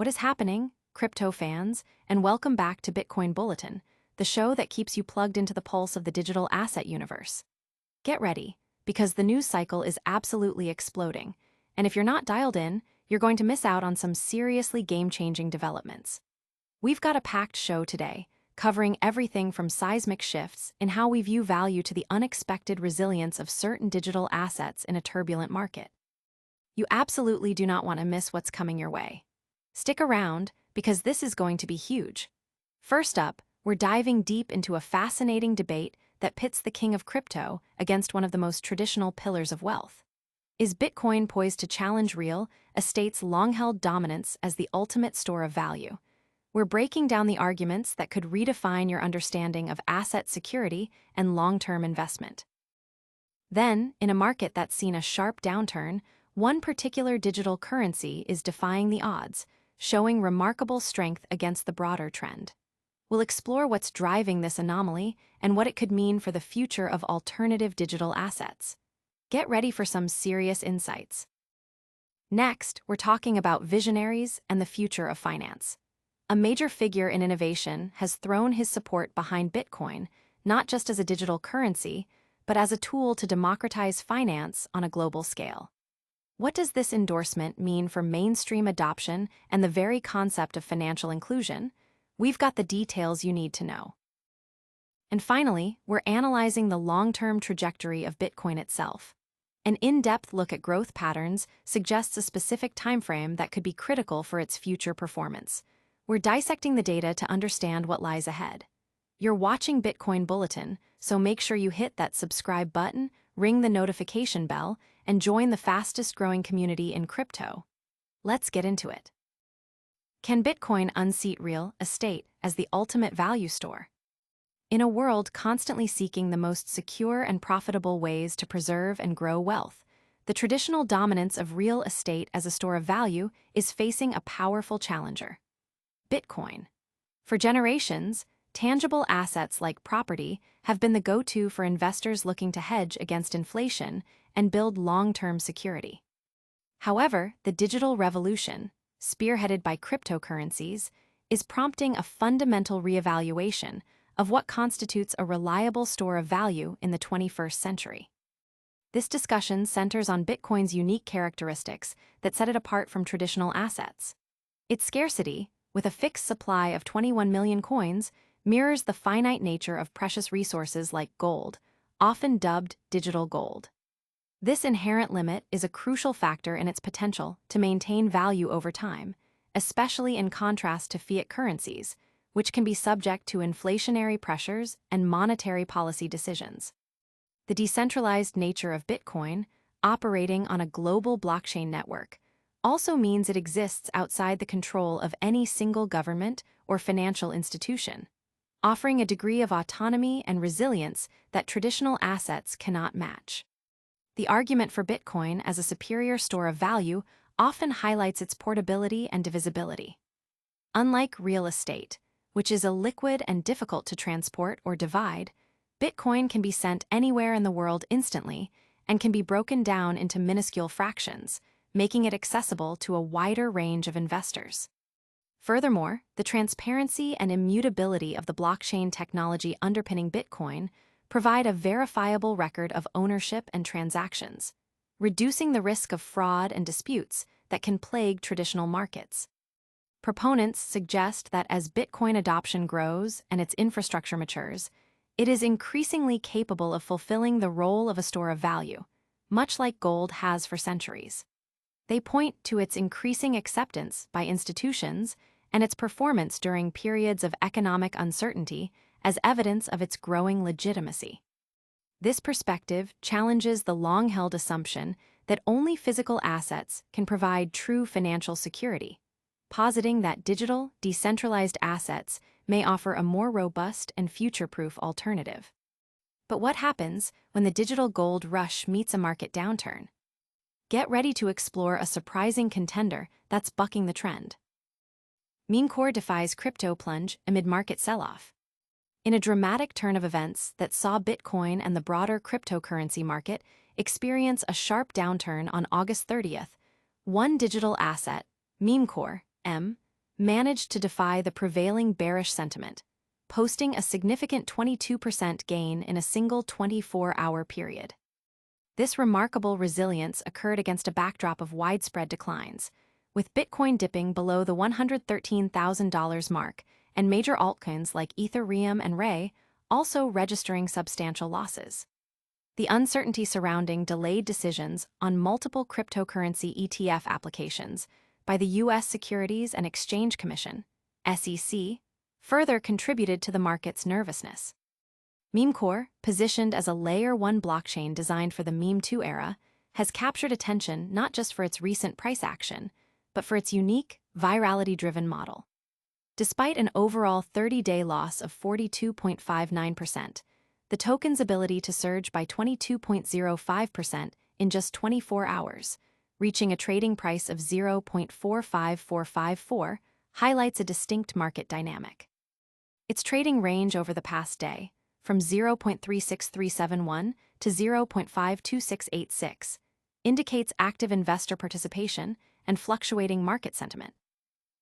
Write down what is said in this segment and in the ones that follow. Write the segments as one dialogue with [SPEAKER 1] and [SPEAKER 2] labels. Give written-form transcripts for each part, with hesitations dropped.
[SPEAKER 1] What is happening, crypto fans, and welcome back to Bitcoin Bulletin, the show that keeps you plugged into the pulse of the digital asset universe. Get ready, because the news cycle is absolutely exploding, and if you're not dialed in, you're going to miss out on some seriously game-changing developments. We've got a packed show today, covering everything from seismic shifts in how we view value to the unexpected resilience of certain digital assets in a turbulent market. You absolutely do not want to miss what's coming your way. Stick around, because this is going to be huge. First up, we're diving deep into a fascinating debate that pits the king of crypto against one of the most traditional pillars of wealth. Is Bitcoin poised to challenge real estate's long-held dominance as the ultimate store of value? We're breaking down the arguments that could redefine your understanding of asset security and long-term investment. Then, in a market that's seen a sharp downturn, one particular digital currency is defying the odds, showing remarkable strength against the broader trend. We'll explore what's driving this anomaly and what it could mean for the future of alternative digital assets. Get ready for some serious insights. Next, we're talking about visionaries and the future of finance. A major figure in innovation has thrown his support behind Bitcoin, not just as a digital currency, but as a tool to democratize finance on a global scale. What does this endorsement mean for mainstream adoption and the very concept of financial inclusion? We've got the details you need to know. And finally, we're analyzing the long-term trajectory of Bitcoin itself. An in-depth look at growth patterns suggests a specific timeframe that could be critical for its future performance. We're dissecting the data to understand what lies ahead. You're watching Bitcoin Bulletin, so make sure you hit that subscribe button, ring the notification bell, and join the fastest-growing community in crypto. Let's get into it. Can Bitcoin unseat real estate as the ultimate value store? In a world constantly seeking the most secure and profitable ways to preserve and grow wealth, the traditional dominance of real estate as a store of value is facing a powerful challenger: Bitcoin. For generations, tangible assets like property have been the go-to for investors looking to hedge against inflation and build long-term security. However, the digital revolution, spearheaded by cryptocurrencies, is prompting a fundamental reevaluation of what constitutes a reliable store of value in the 21st century. This discussion centers on Bitcoin's unique characteristics that set it apart from traditional assets. Its scarcity, with a fixed supply of 21 million coins, mirrors the finite nature of precious resources like gold, often dubbed digital gold. This inherent limit is a crucial factor in its potential to maintain value over time, especially in contrast to fiat currencies, which can be subject to inflationary pressures and monetary policy decisions. The decentralized nature of Bitcoin, operating on a global blockchain network, also means it exists outside the control of any single government or financial institution, offering a degree of autonomy and resilience that traditional assets cannot match. The argument for Bitcoin as a superior store of value often highlights its portability and divisibility. Unlike real estate, which is illiquid and difficult to transport or divide, Bitcoin can be sent anywhere in the world instantly and can be broken down into minuscule fractions, making it accessible to a wider range of investors. Furthermore, the transparency and immutability of the blockchain technology underpinning Bitcoin provide a verifiable record of ownership and transactions, reducing the risk of fraud and disputes that can plague traditional markets. Proponents suggest that as Bitcoin adoption grows and its infrastructure matures, it is increasingly capable of fulfilling the role of a store of value, much like gold has for centuries. They point to its increasing acceptance by institutions and its performance during periods of economic uncertainty as evidence of its growing legitimacy. This perspective challenges the long-held assumption that only physical assets can provide true financial security, positing that digital, decentralized assets may offer a more robust and future-proof alternative. But what happens when the digital gold rush meets a market downturn? Get ready to explore a surprising contender that's bucking the trend. MemeCore defies crypto plunge amid market sell-off. In a dramatic turn of events that saw Bitcoin and the broader cryptocurrency market experience a sharp downturn on August 30th, one digital asset, MemeCore, managed to defy the prevailing bearish sentiment, posting a significant 22% gain in a single 24-hour period. This remarkable resilience occurred against a backdrop of widespread declines, with Bitcoin dipping below the $113,000 mark and major altcoins like Ethereum and Ray also registering substantial losses. The uncertainty surrounding delayed decisions on multiple cryptocurrency ETF applications by the U.S. Securities and Exchange Commission, SEC, further contributed to the market's nervousness. MemeCore, positioned as a Layer 1 blockchain designed for the Meme 2 era, has captured attention not just for its recent price action, but for its unique, virality-driven model. Despite an overall 30-day loss of 42.59%, the token's ability to surge by 22.05% in just 24 hours, reaching a trading price of 0.45454, highlights a distinct market dynamic. Its trading range over the past day, from 0.36371 to 0.52686, indicates active investor participation and fluctuating market sentiment.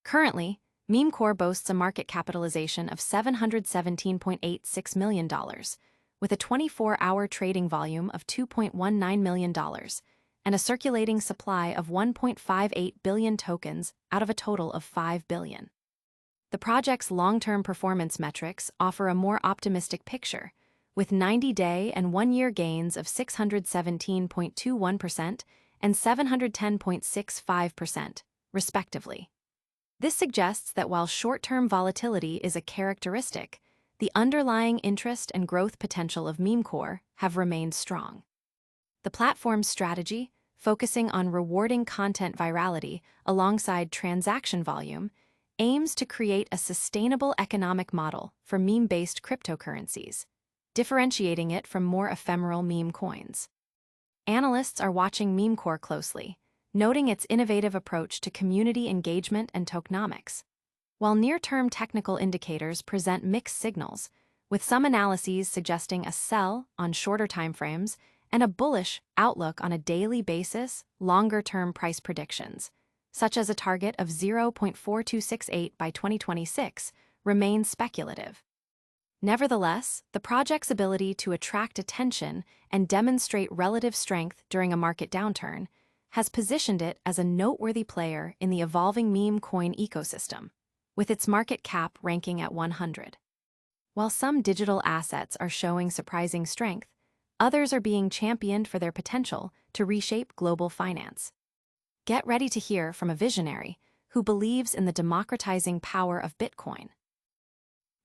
[SPEAKER 1] Currently, MemeCore boasts a market capitalization of $717.86 million, with a 24-hour trading volume of $2.19 million and a circulating supply of 1.58 billion tokens out of a total of 5 billion. The project's long-term performance metrics offer a more optimistic picture, with 90-day and 1-year gains of 617.21% and 710.65%, respectively. This suggests that while short-term volatility is a characteristic, the underlying interest and growth potential of MemeCore have remained strong. The platform's strategy, focusing on rewarding content virality alongside transaction volume, aims to create a sustainable economic model for meme-based cryptocurrencies, differentiating it from more ephemeral meme coins. Analysts are watching MemeCore closely, noting its innovative approach to community engagement and tokenomics, while near-term technical indicators present mixed signals, with some analyses suggesting a sell on shorter timeframes and a bullish outlook on a daily basis, longer-term price predictions, such as a target of 0.4268 by 2026, remain speculative. Nevertheless, the project's ability to attract attention and demonstrate relative strength during a market downturn has positioned it as a noteworthy player in the evolving meme coin ecosystem, with its market cap ranking at 100. While some digital assets are showing surprising strength, others are being championed for their potential to reshape global finance. Get ready to hear from a visionary who believes in the democratizing power of Bitcoin.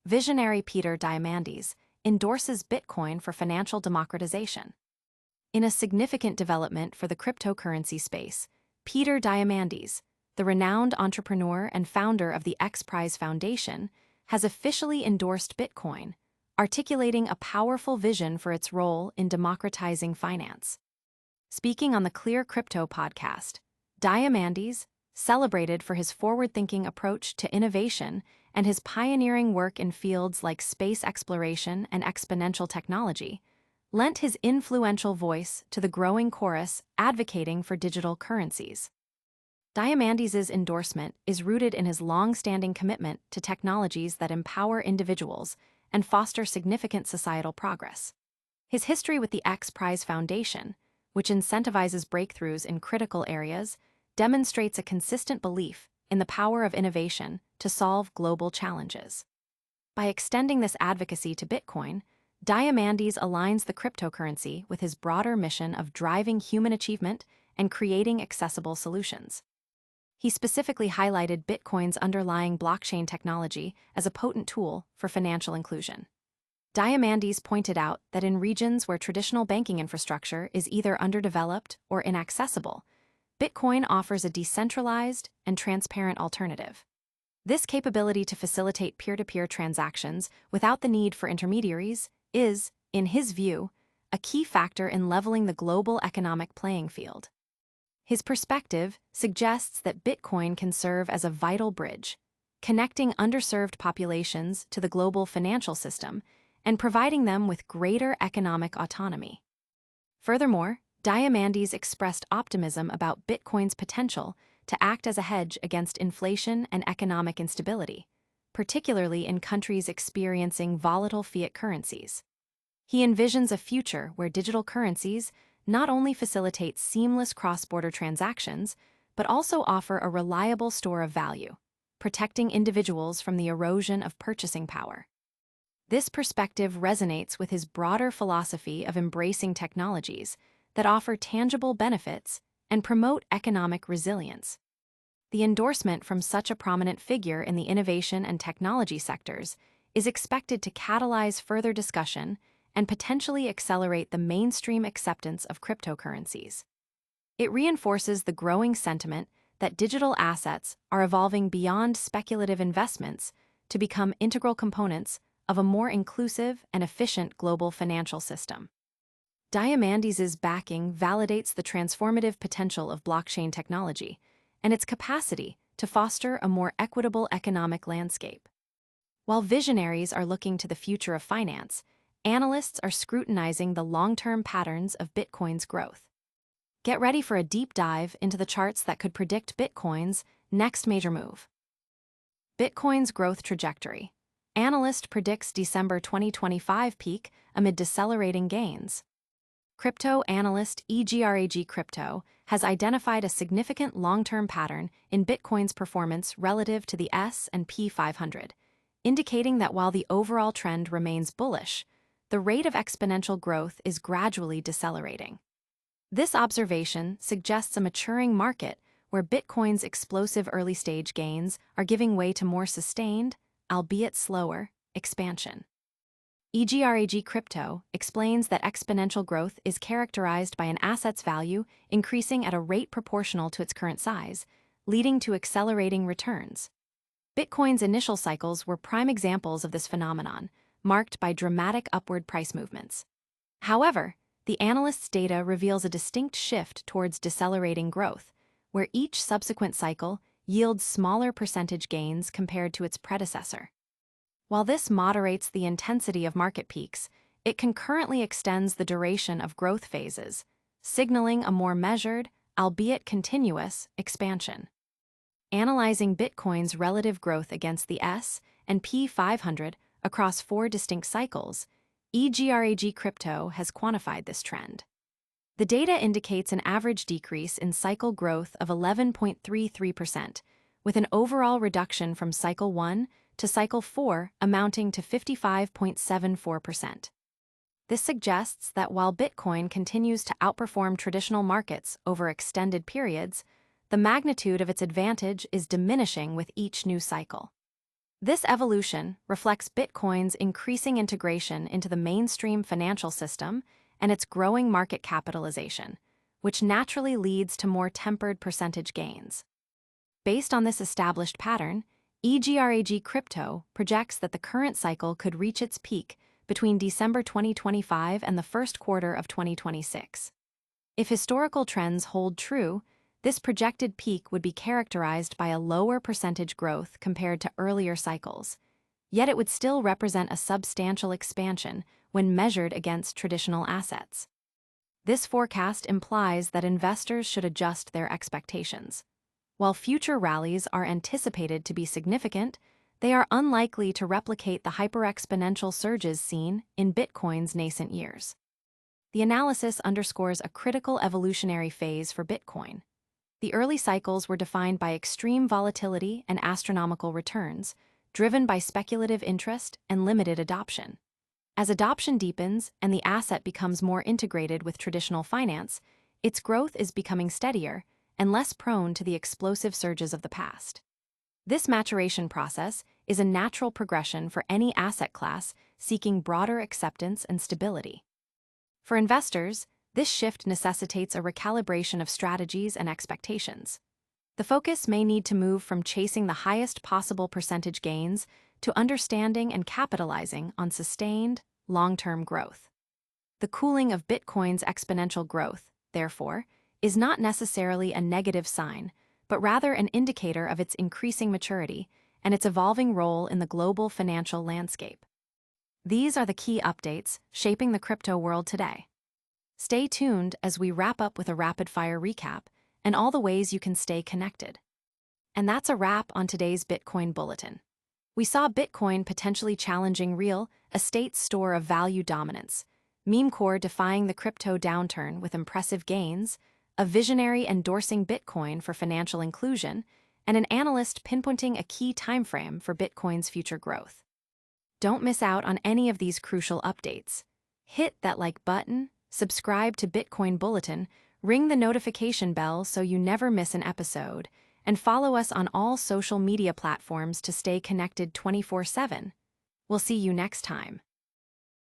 [SPEAKER 1] Visionary Peter Diamandis endorses Bitcoin for financial democratization. In a significant development for the cryptocurrency space, Peter Diamandis, the renowned entrepreneur and founder of the X Prize Foundation, has officially endorsed Bitcoin, articulating a powerful vision for its role in democratizing finance. Speaking on the Clear Crypto podcast, Diamandis, celebrated for his forward-thinking approach to innovation and his pioneering work in fields like space exploration and exponential technology, lent his influential voice to the growing chorus advocating for digital currencies. Diamandis' endorsement is rooted in his long-standing commitment to technologies that empower individuals and foster significant societal progress. His history with the X Prize Foundation, which incentivizes breakthroughs in critical areas, demonstrates a consistent belief in the power of innovation to solve global challenges. By extending this advocacy to Bitcoin, Diamandis aligns the cryptocurrency with his broader mission of driving human achievement and creating accessible solutions. He specifically highlighted Bitcoin's underlying blockchain technology as a potent tool for financial inclusion. Diamandis pointed out that in regions where traditional banking infrastructure is either underdeveloped or inaccessible, Bitcoin offers a decentralized and transparent alternative. This capability to facilitate peer-to-peer transactions without the need for intermediaries is, in his view, a key factor in leveling the global economic playing field. His perspective suggests that Bitcoin can serve as a vital bridge, connecting underserved populations to the global financial system and providing them with greater economic autonomy. Furthermore, Diamandis expressed optimism about Bitcoin's potential to act as a hedge against inflation and economic instability, particularly in countries experiencing volatile fiat currencies. He envisions a future where digital currencies not only facilitate seamless cross-border transactions, but also offer a reliable store of value, protecting individuals from the erosion of purchasing power. This perspective resonates with his broader philosophy of embracing technologies that offer tangible benefits and promote economic resilience. The endorsement from such a prominent figure in the innovation and technology sectors is expected to catalyze further discussion and potentially accelerate the mainstream acceptance of cryptocurrencies. It reinforces the growing sentiment that digital assets are evolving beyond speculative investments to become integral components of a more inclusive and efficient global financial system. Diamandis' backing validates the transformative potential of blockchain technology and its capacity to foster a more equitable economic landscape. While visionaries are looking to the future of finance, analysts are scrutinizing the long-term patterns of Bitcoin's growth. Get ready for a deep dive into the charts that could predict Bitcoin's next major move. Bitcoin's growth trajectory. Analyst predicts December 2025 peak amid decelerating gains. Crypto analyst EGRAG Crypto has identified a significant long-term pattern in Bitcoin's performance relative to the S&P 500, indicating that while the overall trend remains bullish, the rate of exponential growth is gradually decelerating. This observation suggests a maturing market where Bitcoin's explosive early-stage gains are giving way to more sustained, albeit slower, expansion. EGRAG Crypto explains that exponential growth is characterized by an asset's value increasing at a rate proportional to its current size, leading to accelerating returns. Bitcoin's initial cycles were prime examples of this phenomenon, marked by dramatic upward price movements. However, the analyst's data reveals a distinct shift towards decelerating growth, where each subsequent cycle yields smaller percentage gains compared to its predecessor. While this moderates the intensity of market peaks, it concurrently extends the duration of growth phases, signaling a more measured, albeit continuous, expansion. Analyzing Bitcoin's relative growth against the S&P 500 across 4 distinct cycles, EGRAG Crypto has quantified this trend. The data indicates an average decrease in cycle growth of 11.33%, with an overall reduction from cycle 1 to cycle 4 amounting to 55.74%. This suggests that while Bitcoin continues to outperform traditional markets over extended periods, the magnitude of its advantage is diminishing with each new cycle. This evolution reflects Bitcoin's increasing integration into the mainstream financial system and its growing market capitalization, which naturally leads to more tempered percentage gains. Based on this established pattern, EGRAG Crypto projects that the current cycle could reach its peak between December 2025 and the first quarter of 2026. If historical trends hold true, this projected peak would be characterized by a lower percentage growth compared to earlier cycles, yet it would still represent a substantial expansion when measured against traditional assets. This forecast implies that investors should adjust their expectations. While future rallies are anticipated to be significant, they are unlikely to replicate the hyperexponential surges seen in Bitcoin's nascent years. The analysis underscores a critical evolutionary phase for Bitcoin. The early cycles were defined by extreme volatility and astronomical returns, driven by speculative interest and limited adoption. As adoption deepens and the asset becomes more integrated with traditional finance, its growth is becoming steadier and less prone to the explosive surges of the past. This maturation process is a natural progression for any asset class seeking broader acceptance and stability. For investors, this shift necessitates a recalibration of strategies and expectations. The focus may need to move from chasing the highest possible percentage gains to understanding and capitalizing on sustained, long-term growth. The cooling of Bitcoin's exponential growth, therefore, is not necessarily a negative sign, but rather an indicator of its increasing maturity and its evolving role in the global financial landscape. These are the key updates shaping the crypto world today. Stay tuned as we wrap up with a rapid-fire recap and all the ways you can stay connected. And that's a wrap on today's Bitcoin Bulletin. We saw Bitcoin potentially challenging real estate's store of value dominance, MemeCore defying the crypto downturn with impressive gains, a visionary endorsing Bitcoin for financial inclusion, and an analyst pinpointing a key timeframe for Bitcoin's future growth. Don't miss out on any of these crucial updates. Hit that like button, subscribe to Bitcoin Bulletin, ring the notification bell so you never miss an episode, and follow us on all social media platforms to stay connected 24/7. We'll see you next time.